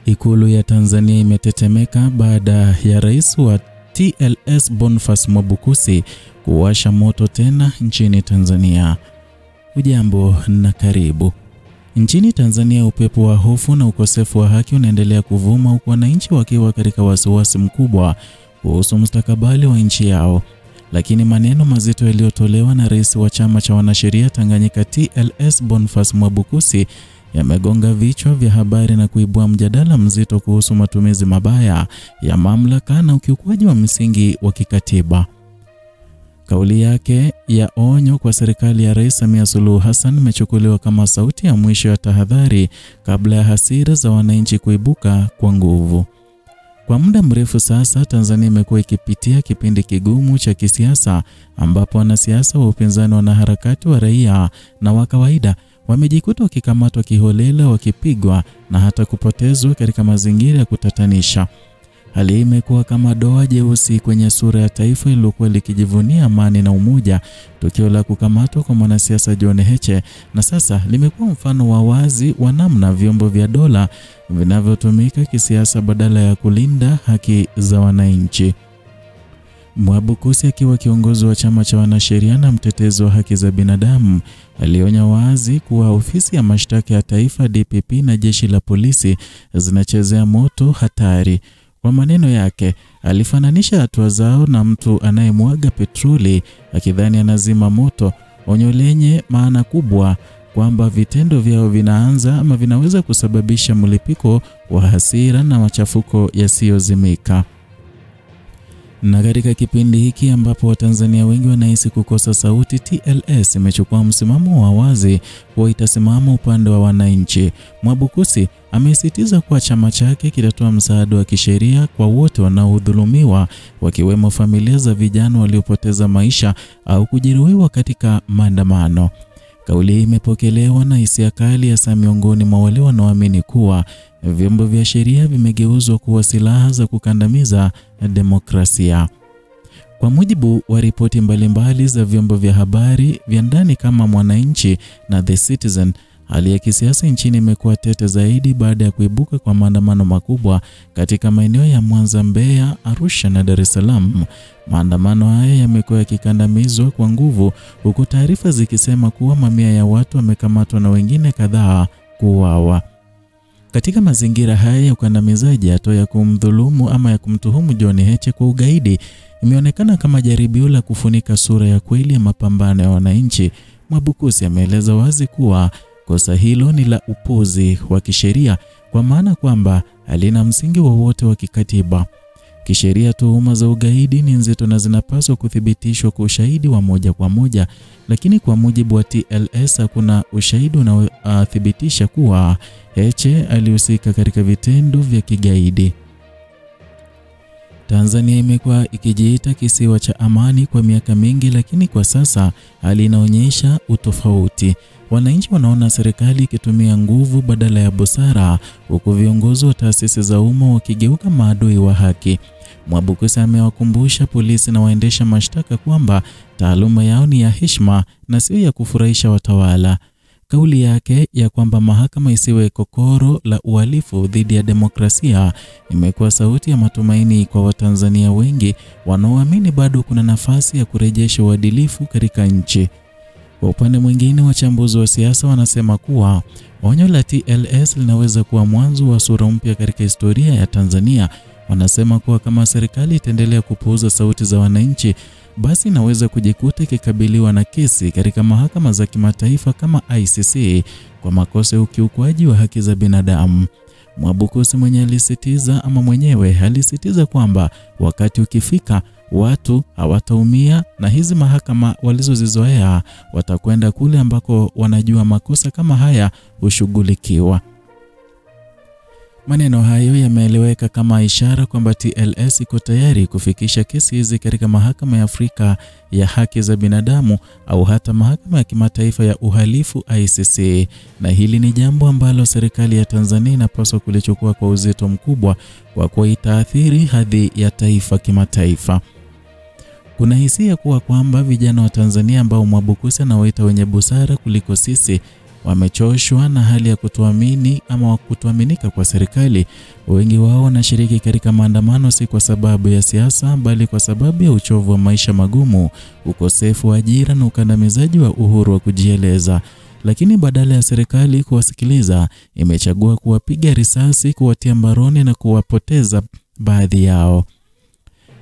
Ikulu ya Tanzania imetetemeka baada ya rais wa TLS Boniface Mwabukusi kuwasha moto tena nchini Tanzania. Ujambo na karibu. Nchini Tanzania upepo wa hofu na ukosefu wa haki unaendelea kuvuma huku wananchi wakiwa katika wasiwasi mkubwa kuhusu mustakabali wa nchi yao. Lakini maneno mazito yaliyotolewa na rais wa chama cha wanasheria Tanganyika TLS Boniface Mwabukusi yamegonga vichwa vya habari na kuibua mjadala mzito kuhusu matumizi mabaya ya mamlaka na ukiukwaji wa misingi wa kikatiba. Kauli yake ya onyo kwa serikali ya Rais Samia Suluhu Hassan imechukuliwa kama sauti ya mwisho ya tahadhari kabla ya hasira za wananchi kuibuka kwa nguvu. Kwa muda mrefu sasa Tanzania imekuwa ikipitia kipindi kigumu cha kisiasa ambapo wanasiasa wa upinzani, wanaharakati wa raia na wa kawaida wamejikuta wakikamatwa kiholela, wakipigwa na hata kupotezwa katika mazingira ya kutatanisha. Hali hii imekuwa kama doa jeusi kwenye sura ya taifa iliyokuwa likijivunia amani na umoja. Tukio la kukamatwa kwa mwanasiasa John Heche na sasa limekuwa mfano wa wazi wa namna vyombo vya dola vinavyotumika kisiasa badala ya kulinda haki za wananchi. Mwabukusi akiwa kiongozi wa chama cha wanasheria na mtetezi wa haki za binadamu alionya wazi kuwa ofisi ya mashtaka ya taifa DPP na jeshi la polisi zinachezea moto hatari. Kwa maneno yake, alifananisha hatua zao na mtu anayemwaga petroli akidhani anazima moto, onyo lenye maana kubwa kwamba vitendo vyao vinaanza ama vinaweza kusababisha mlipuko wa hasira na machafuko yasiyozimika. Na katika kipindi hiki ambapo Watanzania wengi wanahisi kukosa sauti, TLS imechukua msimamo wa wazi kwa itasimama upande wa wananchi. Mwabukusi amesisitiza kuwa chama chake kitatoa msaada wa kisheria kwa wote wanaodhulumiwa, wakiwemo familia za vijana waliopoteza maisha au kujeruhiwa katika maandamano. Kauli hii imepokelewa na hisia kali hasa miongoni mwa wale wanaoamini kuwa vyombo vya sheria vimegeuzwa kuwa silaha za kukandamiza demokrasia. Kwa mujibu wa ripoti mbalimbali za vyombo vya habari vya ndani kama Mwananchi na The Citizen, hali ya kisiasa nchini imekuwa tete zaidi baada ya kuibuka kwa maandamano makubwa katika maeneo ya Mwanza, Mbeya, Arusha na Dar es Salaam. Maandamano haya yamekuwa yakikandamizwa kwa nguvu huku taarifa zikisema kuwa mamia ya watu wamekamatwa na wengine kadhaa kuuawa. Katika mazingira haya ya ukandamizaji, hatua ya kumdhulumu ama ya kumtuhumu John Heche kwa ugaidi imeonekana kama jaribio la kufunika sura ya kweli ya mapambano ya wananchi. Mwabukusi ameeleza wazi kuwa kosa hilo ni la upuzi wa kisheria kwa maana kwamba halina msingi wowote wa kikatiba. Kisheria, tuhuma za ugaidi ni nzito na zinapaswa kuthibitishwa kwa ushahidi wa moja kwa moja, lakini kwa mujibu wa TLS hakuna ushahidi unaothibitisha kuwa Heche alihusika katika vitendo vya kigaidi. Tanzania imekuwa ikijiita kisiwa cha amani kwa miaka mingi, lakini kwa sasa hali inaonyesha utofauti. Wananchi wanaona serikali ikitumia nguvu badala ya busara, huku viongozi wa taasisi za umma wakigeuka maadui wa haki. Mwabukusi amewakumbusha polisi na waendesha mashtaka kwamba taaluma yao ni ya heshima na sio ya kufurahisha watawala. Kauli yake ya kwamba mahakama isiwe kokoro la uhalifu dhidi ya demokrasia imekuwa sauti ya matumaini kwa Watanzania wengi wanaoamini bado kuna nafasi ya kurejesha uadilifu katika nchi. Kwa upande mwingine, wachambuzi wa siasa wanasema kuwa onyo la TLS linaweza kuwa mwanzo wa sura mpya katika historia ya Tanzania. Wanasema kuwa kama serikali itaendelea kupuuza sauti za wananchi, basi inaweza kujikuta ikikabiliwa na kesi katika mahakama za kimataifa kama ICC kwa makosa ya ukiukwaji wa haki za binadamu. Mwabukusi mwenyewe alisisitiza kwamba wakati ukifika watu hawataumia na hizi mahakama walizozizoea watakwenda kule ambako wanajua makosa kama haya hushughulikiwa. Maneno hayo yameeleweka kama ishara kwamba TLS iko tayari kufikisha kesi hizi katika mahakama ya Afrika ya haki za binadamu au hata mahakama ya kimataifa ya uhalifu ICC, na hili ni jambo ambalo serikali ya Tanzania inapaswa kulichukua kwa uzito mkubwa kwa kuwa itaathiri hadhi ya taifa kimataifa. Kuna hisia kuwa kwamba vijana wa Tanzania ambao Mwabukusi anawaita wenye busara kuliko sisi wamechoshwa na hali ya kutoaminika kwa serikali. Wengi wao wanashiriki katika maandamano si kwa sababu ya siasa, bali kwa sababu ya uchovu wa maisha magumu, ukosefu wa ajira na ukandamizaji wa uhuru wa kujieleza. Lakini badala ya serikali kuwasikiliza, imechagua kuwapiga risasi, kuwatia mbaroni na kuwapoteza baadhi yao.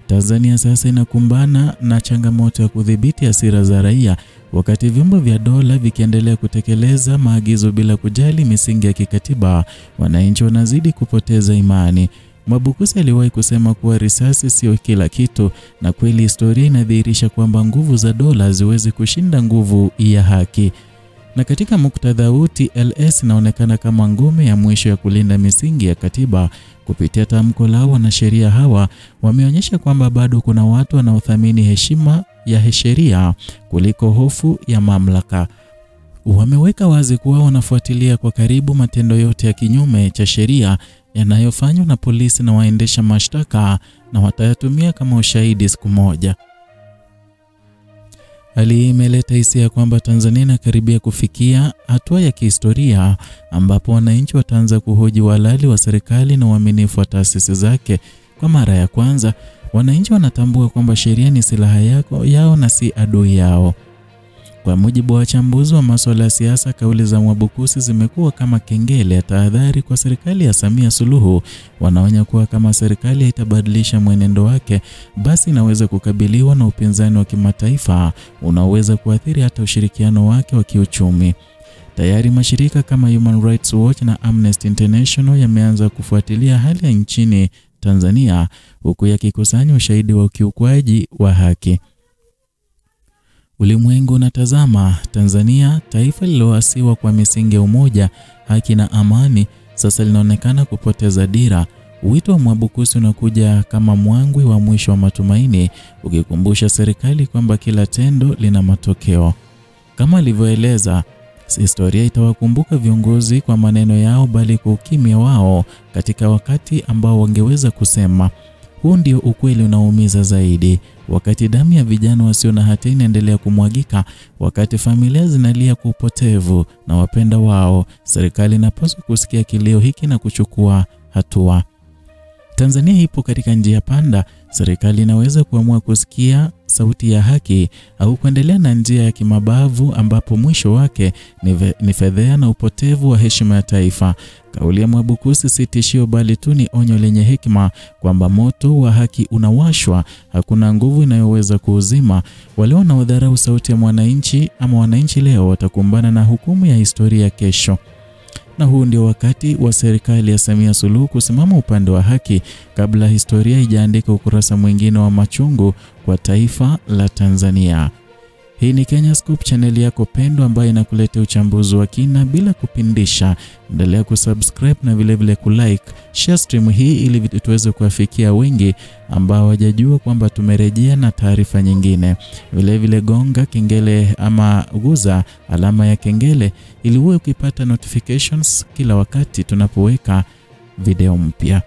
Tanzania sasa inakumbana na changamoto ya kudhibiti hasira za raia, wakati vyombo vya dola vikiendelea kutekeleza maagizo bila kujali misingi ya kikatiba. Wananchi wanazidi kupoteza imani. Mwabukusi aliwahi kusema kuwa risasi sio kila kitu, na kweli historia inadhihirisha kwamba nguvu za dola haziwezi kushinda nguvu ya haki. Na katika muktadha huu, TLS inaonekana kama ngome ya mwisho ya kulinda misingi ya katiba. Kupitia tamko lao, wanasheria hawa wameonyesha kwamba bado kuna watu wanaothamini heshima ya sheria kuliko hofu ya mamlaka. Wameweka wazi kuwa wanafuatilia kwa karibu matendo yote ya kinyume cha sheria yanayofanywa na polisi na waendesha mashtaka, na watayatumia kama ushahidi siku moja. Hali hii imeleta hisia kwamba Tanzania inakaribia kufikia hatua ya kihistoria ambapo wananchi wataanza kuhoji uhalali wa serikali na uaminifu wa taasisi zake. Kwa mara ya kwanza, wananchi wanatambua kwamba sheria ni silaha yao na si adui yao. Kwa mujibu wa wachambuzi wa masuala ya siasa, kauli za Mwabukusi zimekuwa kama kengele ya tahadhari kwa serikali ya Samia Suluhu. Wanaonya kuwa kama serikali haitabadilisha mwenendo wake, basi inaweza kukabiliwa na upinzani wa kimataifa unaoweza kuathiri hata ushirikiano wake wa kiuchumi. Tayari mashirika kama Human Rights Watch na Amnesty International yameanza kufuatilia hali ya nchini Tanzania, huku yakikusanya ushahidi wa ukiukwaji wa haki. Ulimwengu unatazama Tanzania, taifa lililoasiwa kwa misingi ya umoja, haki na amani, sasa linaonekana kupoteza dira. Wito wa Mwabukusi unakuja kama mwangwi wa mwisho wa matumaini, ukikumbusha serikali kwamba kila tendo lina matokeo. Kama alivyoeleza, historia itawakumbuka viongozi kwa maneno yao, bali kwa ukimya wao katika wakati ambao wangeweza kusema. Huu ndio ukweli unaoumiza zaidi. Wakati damu ya vijana wasio na hatia inaendelea kumwagika, wakati familia zinalia kwa upotevu na wapenda wao, serikali inapaswa kusikia kilio hiki na kuchukua hatua. Tanzania ipo katika njia panda. Serikali inaweza kuamua kusikia sauti ya haki au kuendelea na njia ya kimabavu ambapo mwisho wake ni fedheha na upotevu wa heshima ya taifa. Kauli ya Mwabukusi si tishio, bali tu ni onyo lenye hekima kwamba moto wa haki unawashwa, hakuna nguvu inayoweza kuuzima. Wale wanaodharau sauti ya mwananchi ama wananchi leo watakumbana na hukumu ya historia kesho. Na huu ndio wakati wa serikali ya Samia Suluhu kusimama upande wa haki kabla historia ijaandika ukurasa mwingine wa machungu kwa taifa la Tanzania. Hii ni Kenya Scoop, channel yako pendwa ambayo inakuletea uchambuzi wa kina bila kupindisha. Endelea kusubscribe na vile kulike, share stream hii ili tuweze kuwafikia wengi ambao hawajajua kwamba tumerejea na taarifa nyingine. Vile gonga kengele ama guza alama ya kengele ili uwe ukipata notifications kila wakati tunapoweka video mpya.